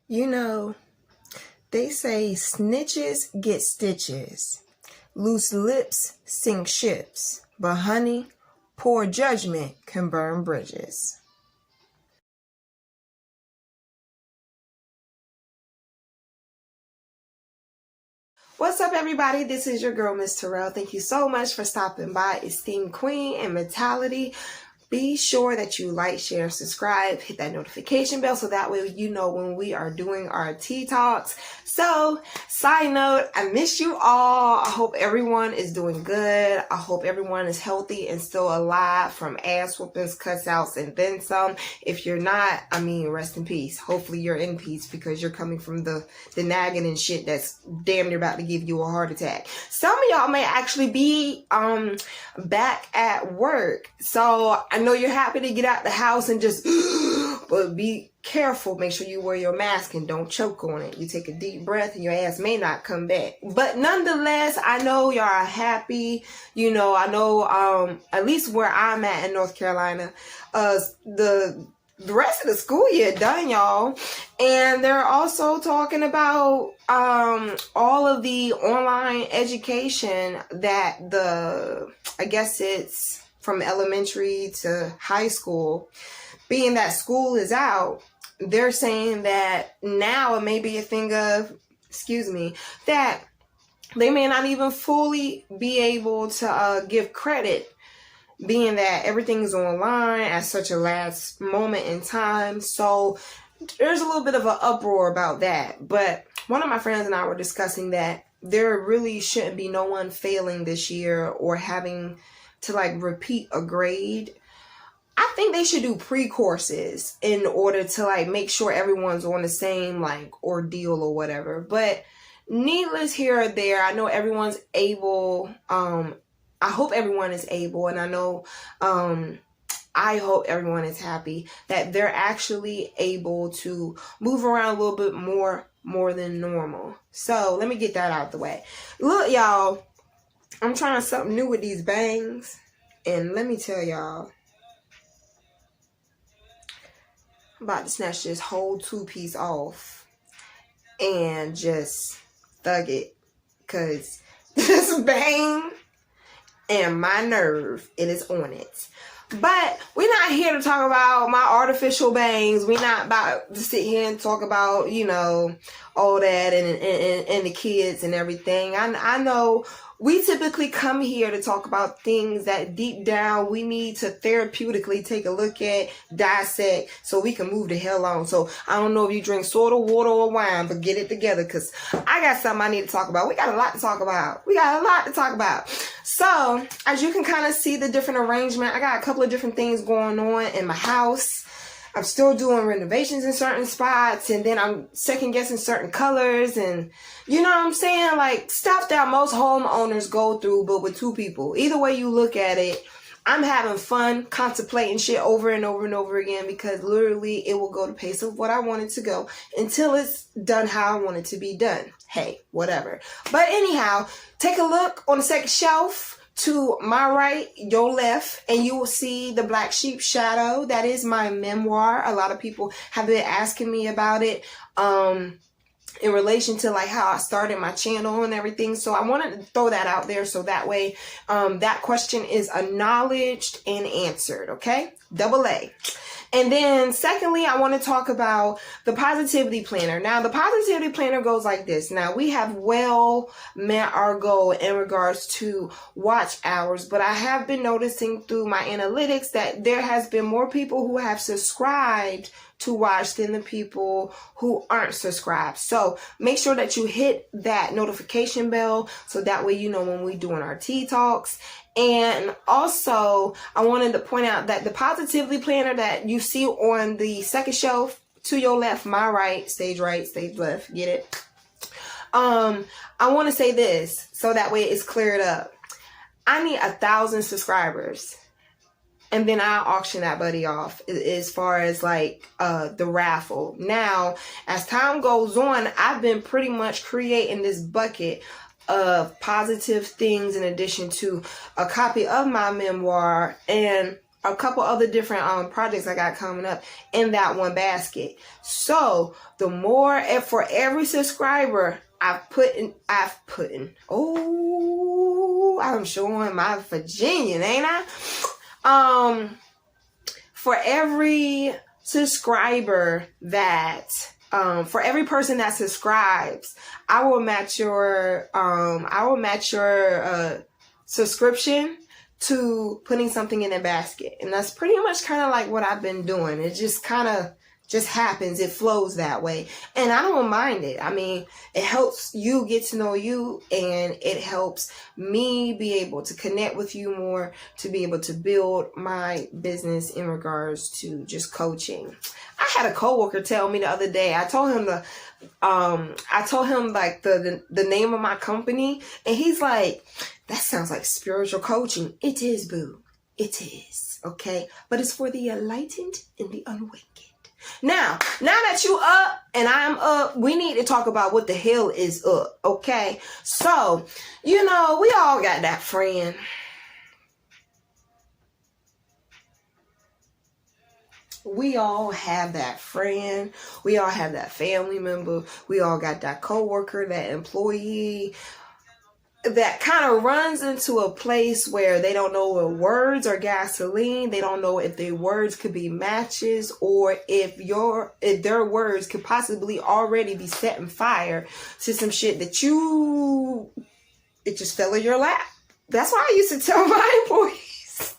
You know, they say snitches get stitches, loose lips sink ships, but honey, poor judgment can burn bridges. What's up, everybody? This is your girl, Miss Terrell. Thank you so much for stopping by Esteemed Queen and Mentality. Be sure that you like, share, subscribe, hit that notification bell so that way you know when we are doing our tea talks. So, side note, I miss you all. I hope everyone is doing good. I hope everyone is healthy and still alive from ass whoopings, cutouts, and then some. If you're not, I mean, rest in peace. Hopefully you're in peace because you're coming from the nagging and shit that's damn near about to give you a heart attack. Some of y'all may actually be back at work. So I know you're happy to get out the house and just, but be careful. Make sure you wear your mask and don't choke on it. You take a deep breath and your ass may not come back. But nonetheless, I know y'all are happy. You know, I know at least where I'm at in North Carolina, the rest of the school year done, y'all. And they're also talking about all of the online education that I guess it's from elementary to high school. Being that school is out, they're saying that now it may be a thing of, that they may not even fully be able to give credit, being that everything's online at such a last moment in time. So there's a little bit of an uproar about that. But one of my friends and I were discussing that there really shouldn't be no one failing this year or having to like repeat a grade. I think they should do pre-courses in order to like make sure everyone's on the same like ordeal or whatever. But needless here or there, I know everyone's able. I hope everyone is able, and I know I hope everyone is happy that they're actually able to move around a little bit more than normal. So let me get that out of the way. Look, y'all, I'm trying something new with these bangs, and let me tell y'all, I'm about to snatch this whole two-piece off and just thug it, because this bang and my nerve, it is on it. But we're not here to talk about my artificial bangs. We're not about to sit here and talk about, you know, all that and the kids and everything. I know we typically come here to talk about things that deep down we need to therapeutically take a look at, dissect, so we can move the hell on. So I don't know if you drink soda, water, or wine, but get it together, because I got something I need to talk about. We got a lot to talk about. So as you can kind of see the different arrangement, I got a couple of different things going on in my house. I'm still doing renovations in certain spots, and then I'm second guessing certain colors, and you know what I'm saying? Like stuff that most homeowners go through, but with two people. Either way you look at it, I'm having fun contemplating shit over and over and over again, because literally it will go the pace of what I want it to go until it's done how I want it to be done. Hey, whatever. But anyhow, take a look on the second shelf. To my right, your left, and you will see the Black Sheep Shadow. That is my memoir. A lot of people have been asking me about it in relation to like how I started my channel and everything. So I wanted to throw that out there so that way that question is acknowledged and answered, okay? Double A. And then secondly, I want to talk about the Positivity Planner. Now, the Positivity Planner goes like this. Now, we have well met our goal in regards to watch hours, but I have been noticing through my analytics that there has been more people who have subscribed to watch than the people who aren't subscribed. So make sure that you hit that notification bell so that way you know when we're doing our tea talks. And also, I wanted to point out that the Positivity Planner that you see on the second shelf, to your left, my right, stage left, get it? I want to say this so that way it's cleared up. I need 1,000 subscribers. And then I'll auction that buddy off as far as like the raffle. Now, as time goes on, I've been pretty much creating this bucket of positive things in addition to a copy of my memoir and a couple other different projects I got coming up in that one basket. So the more, for every subscriber I've put in, oh, I'm showing my Virginian, ain't I? For every subscriber that, for every person that subscribes, I will match your subscription to putting something in a basket. And that's pretty much kind of like what I've been doing. It just kind of just happens. It flows that way. And I don't mind it. I mean, it helps you get to know you, and it helps me be able to connect with you more, to be able to build my business in regards to just coaching. I had a coworker tell me the other day, I told him like the name of my company, and he's like, that sounds like spiritual coaching. It is, boo. It is. Okay. But it's for the enlightened and the unwicked. Now that you up and I'm up, we need to talk about what the hell is up. Okay. So, we all got that friend. We all have that friend. We all have that family member. We all got that coworker, that employee that kind of runs into a place where they don't know if words are gasoline. They don't know if their words could be matches, or if their words could possibly already be setting fire to some shit that it just fell in your lap. That's why I used to tell my employees.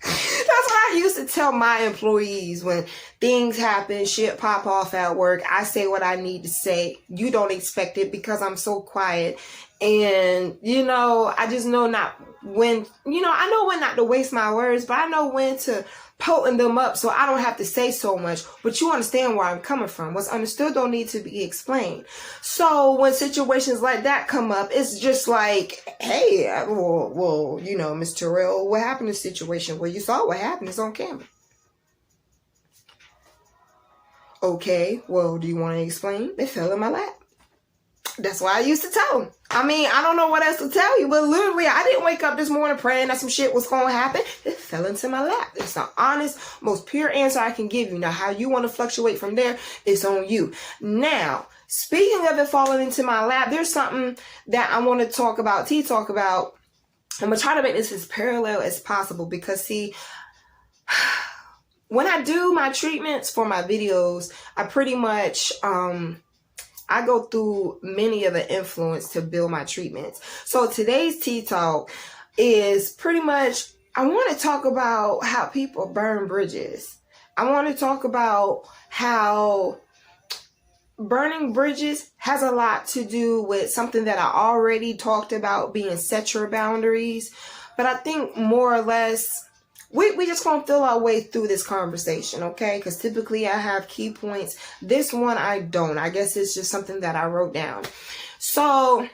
That's why I used to tell my employees when things happen, shit pop off at work, I say what I need to say. You don't expect it because I'm so quiet. And, I just know I know when not to waste my words, but I know when to potent them up so I don't have to say so much. But you understand where I'm coming from. What's understood don't need to be explained. So when situations like that come up, it's just like, hey, well, Miss Terrell, what happened in the situation? Well, you saw what happened. It's on camera. Okay, well, do you want to explain? It fell in my lap. That's why I used to tell them. I mean, I don't know what else to tell you, but literally, I didn't wake up this morning praying that some shit was going to happen. It fell into my lap. It's the honest, most pure answer I can give you. Now, how you want to fluctuate from there, it's on you. Now, speaking of it falling into my lap, there's something that I want to talk about. I'm going to try to make this as parallel as possible because, see, when I do my treatments for my videos, I pretty much, I go through many of the influence to build my treatments. So today's tea talk is pretty much, I want to talk about how people burn bridges. I want to talk about how burning bridges has a lot to do with something that I already talked about, being set your boundaries. But I think more or less, we just gonna feel our way through this conversation, okay? Because typically I have key points. This one I don't. I guess it's just something that I wrote down. So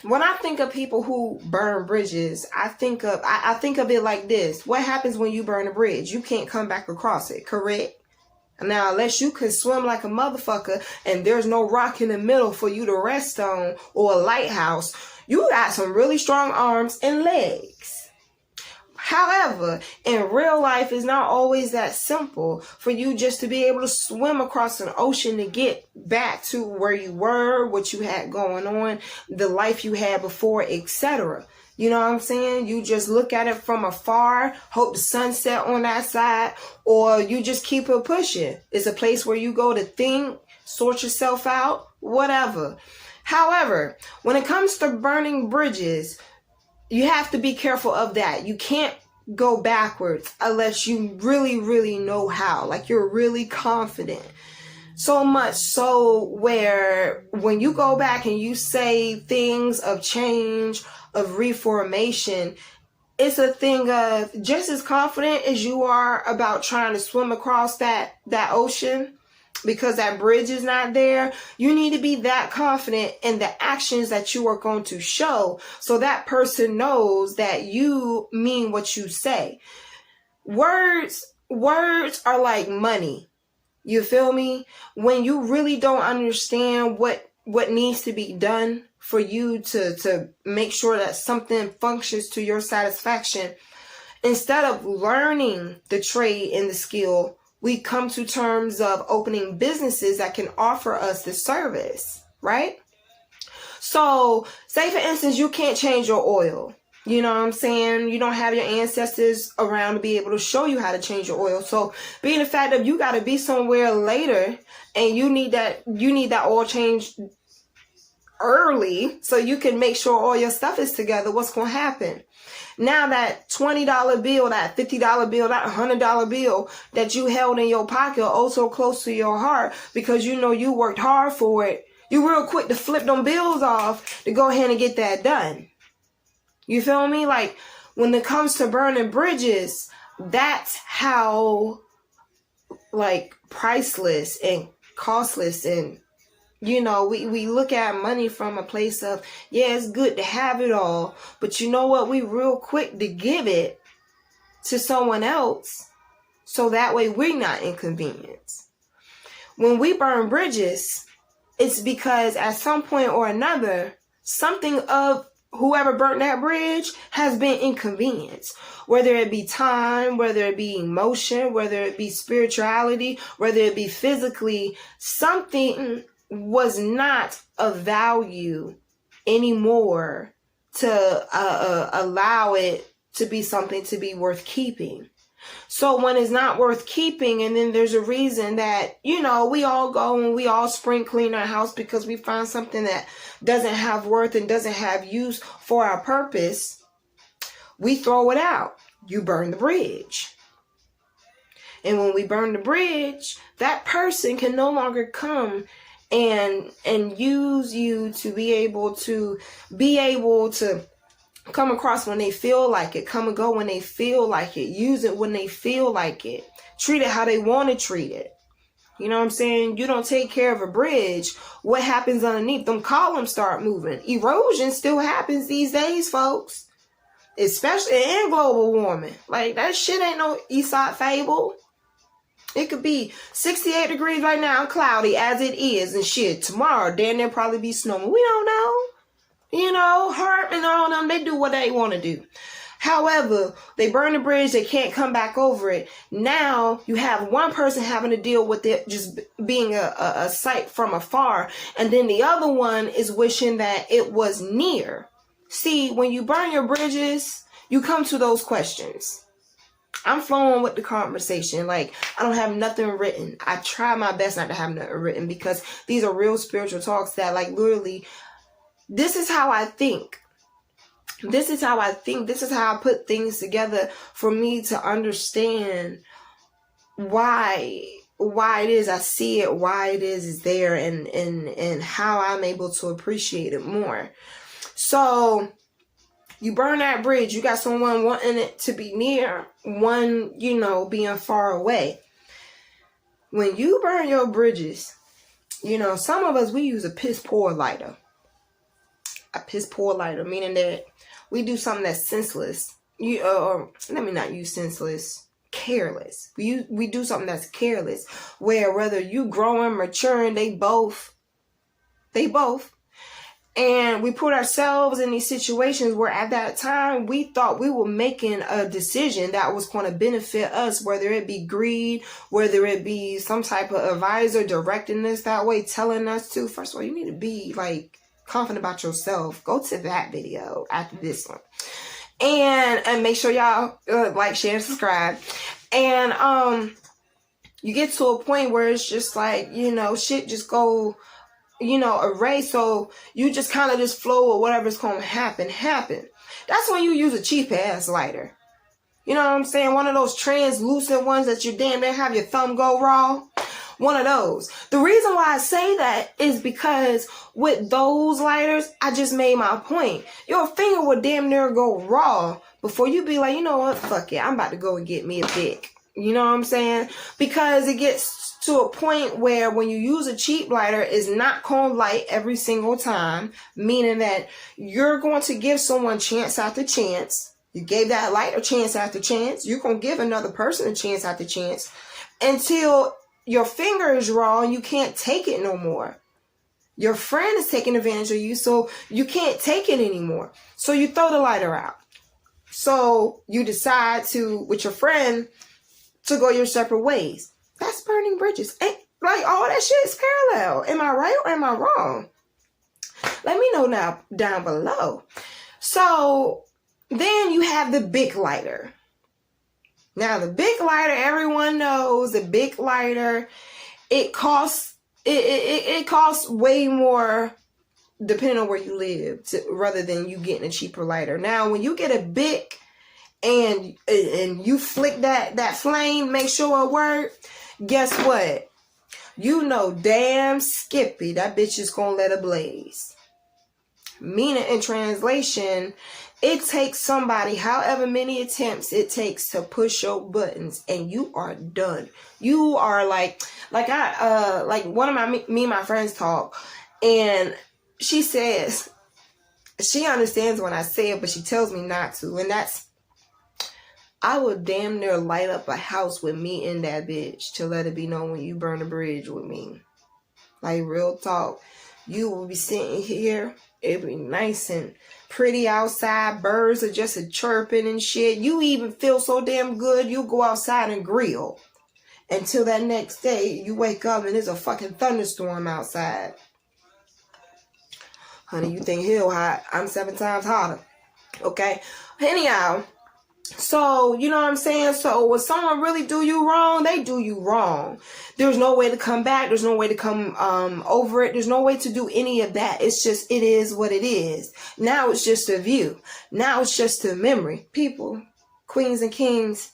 when I think of people who burn bridges, I think of it like this. What happens when you burn a bridge? You can't come back across it, correct? Now, unless you can swim like a motherfucker and there's no rock in the middle for you to rest on or a lighthouse, you got some really strong arms and legs. However, in real life, it's not always that simple for you just to be able to swim across an ocean to get back to where you were, what you had going on, the life you had before, etc. You know what I'm saying? You just look at it from afar, hope the sun set on that side, or you just keep it pushing. It's a place where you go to think, sort yourself out, whatever. However, when it comes to burning bridges, you have to be careful of that. You can't go backwards unless you really, really know how. Like you're really confident. So much so where when you go back and you say things of change, of reformation, it's a thing of just as confident as you are about trying to swim across that ocean. Because that bridge is not there, you need to be that confident in the actions that you are going to show so that person knows that you mean what you say. Words are like money. You feel me? When you really don't understand what needs to be done for you to make sure that something functions to your satisfaction, instead of learning the trade and the skill, we come to terms of opening businesses that can offer us the service, right? So, say for instance, you can't change your oil. You know what I'm saying? You don't have your ancestors around to be able to show you how to change your oil. So, being the fact that you got to be somewhere later and you need that oil change early so you can make sure all your stuff is together, what's going to happen? Now that $20 bill, that $50 bill, that $100 bill that you held in your pocket oh so close to your heart because you know you worked hard for it, you real quick to flip them bills off to go ahead and get that done. You feel me? Like, when it comes to burning bridges, that's how, like, priceless and costless and, you know, we look at money from a place of, yeah, it's good to have it all, but you know what? We real quick to give it to someone else so that way we're not inconvenienced. When we burn bridges, it's because at some point or another, something of whoever burnt that bridge has been inconvenienced, whether it be time, whether it be emotion, whether it be spirituality, whether it be physically, something was not of value anymore to allow it to be something to be worth keeping. So when it's not worth keeping, and then there's a reason that, you know, we all go and we all spring clean our house because we find something that doesn't have worth and doesn't have use for our purpose, we throw it out. You burn the bridge. And when we burn the bridge, that person can no longer come and use you to be able to come across when they feel like it, come and go when they feel like it, use it when they feel like it, treat it how they want to treat it. You know what I'm saying? You don't take care of a bridge, what happens underneath? Them columns start moving. Erosion still happens these days, folks. Especially in global warming. Like, that shit ain't no Aesop fable. It could be 68 degrees right now, cloudy as it is, and shit, tomorrow, then there'll probably be snowing. We don't know. You know, Herb and all them, they do what they want to do. However, they burn the bridge, they can't come back over it. Now you have one person having to deal with it just being a sight from afar, and then the other one is wishing that it was near. See, when you burn your bridges, you come to those questions. I'm flowing with the conversation. Like, I don't have nothing written. I try my best not to have nothing written because these are real spiritual talks that, like, literally, this is how I think. This is how I think. This is how I put things together for me to understand why it is I see it, why it is there, and how I'm able to appreciate it more. So you burn that bridge. You got someone wanting it to be near, one, you know, being far away. When you burn your bridges, you know, some of us, we use a piss poor lighter. A piss poor lighter, meaning that we do something that's senseless. Let me not use senseless. Careless. We do something that's careless. Where whether you growing, maturing, they both. And we put ourselves in these situations where at that time we thought we were making a decision that was going to benefit us, whether it be greed, whether it be some type of advisor directing us that way, telling us to. First of all, you need to be like confident about yourself. Go to that video after this one. And make sure y'all like, share, and subscribe. And you get to a point where it's just like, you know, shit just go, you know, array. So you just kind of just flow with whatever's going to happen. That's when you use a cheap ass lighter. You know what I'm saying? One of those translucent ones that you damn near have your thumb go raw. One of those. The reason why I say that is because with those lighters, I just made my point. Your finger would damn near go raw before you be like, you know what? Fuck it. I'm about to go and get me a Bic. You know what I'm saying? Because it gets to a point where when you use a cheap lighter, it's not going to light every single time. Meaning that you're going to give someone chance after chance. You gave that lighter chance after chance. You're going to give another person a chance after chance until your finger is raw and you can't take it no more. Your friend is taking advantage of you, so you can't take it anymore. So you throw the lighter out. So you decide to, with your friend, to go your separate ways. That's burning bridges. Ain't like all that shit is parallel. Am I right or am I wrong? Let me know now down below. So then you have the big lighter. Now the big lighter, everyone knows the big lighter. It costs way more depending on where you live rather than you getting a cheaper lighter. Now when you get a big and you flick that flame, make sure it works. Guess what? You know damn Skippy, that bitch is gonna let it blaze. Meaning in translation, it takes somebody however many attempts it takes to push your buttons and you are done. You are like one of my friends talk, and she says she understands when I say it, but she tells me not to. And that's, I would damn near light up a house with me in that bitch to let it be known when you burn a bridge with me. Like real talk. You will be sitting here. It'll be nice and pretty outside. Birds are just a chirping and shit. You even feel so damn good. You go outside and grill. Until that next day, you wake up and there's a fucking thunderstorm outside. Honey, you think hell hot. I'm 7 times hotter. Okay? Anyhow, so, you know what I'm saying? So, when someone really do you wrong, they do you wrong. There's no way to come back. There's no way to come over it. There's no way to do any of that. It's just, it is what it is. Now it's just a view. Now it's just a memory. People, queens and kings,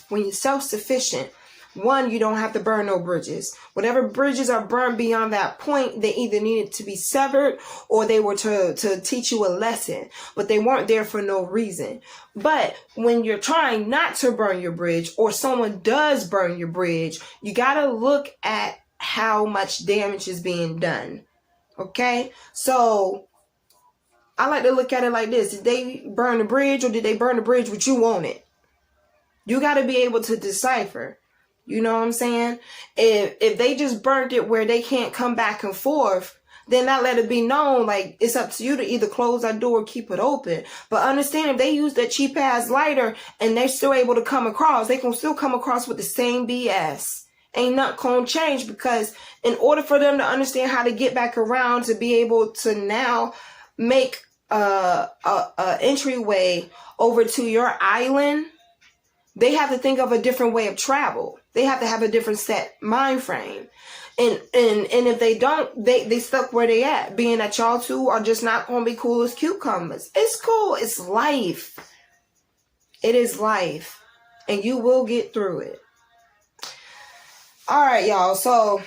when you're self-sufficient, one, you don't have to burn no bridges. Whatever bridges are burned beyond that point, they either needed to be severed or they were to teach you a lesson. But they weren't there for no reason. But when you're trying not to burn your bridge or someone does burn your bridge, you got to look at how much damage is being done. Okay? So I like to look at it like this. Did they burn the bridge or did they burn the bridge with you on it? You got to be able to decipher. You know what I'm saying? If they just burnt it where they can't come back and forth, then that let it be known, like, it's up to you to either close that door or keep it open. But understand, if they use that cheap ass lighter and they're still able to come across, they can still come across with the same BS. Ain't nothing gonna change, because in order for them to understand how to get back around to be able to now make a entryway over to your island, they have to think of a different way of travel. They have to have a different set mind frame. And if they don't, they stuck where they at. Being that y'all two are just not going to be cool as cucumbers. It's cool. It's life. It is life. And you will get through it. All right, y'all. So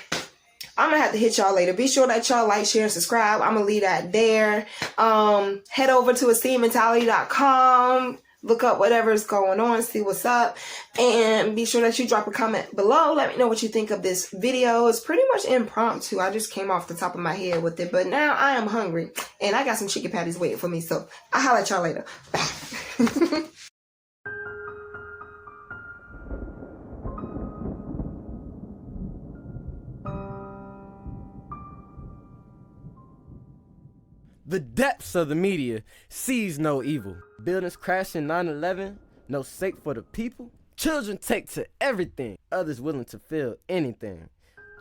I'm going to have to hit y'all later. Be sure that y'all like, share, and subscribe. I'm going to leave that there. Head over to esteemedmentality.com. Look up whatever's going on, see what's up, and be sure that you drop a comment below. Let me know what you think of this video. It's pretty much impromptu. I just came off the top of my head with it, but now I am hungry, and I got some chicken patties waiting for me, so I'll holler at y'all later. Bye. The depths of the media sees no evil. Buildings crashing 9/11, no sake for the people. Children take to everything. Others willing to feel anything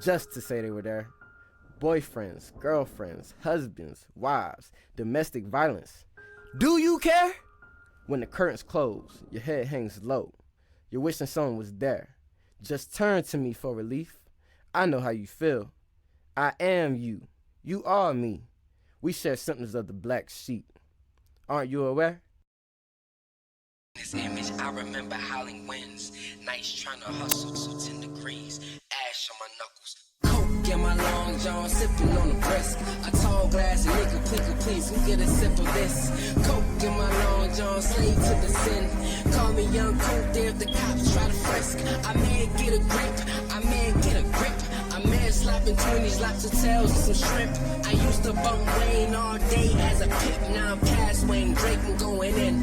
just to say they were there. Boyfriends, girlfriends, husbands, wives, domestic violence. Do you care? When the curtains close, your head hangs low. You're wishing someone was there. Just turn to me for relief. I know how you feel. I am you. You are me. We share symptoms of the black sheep. Aren't you aware? This image, I remember howling winds, nights trying to hustle to 10 degrees, ash on my knuckles. Coke in my long john, sipping on the brisk. A tall glass, a nigga, please, who get a sip of this? Coke in my long john, slave to the sin. Call me young coke there if the cops try to frisk. I may get a grip, I may get a grip. I may slapping 20s, lobster tails and some shrimp. I used to bump Wayne all day as a pimp, now I'm past Wayne Drake and going in.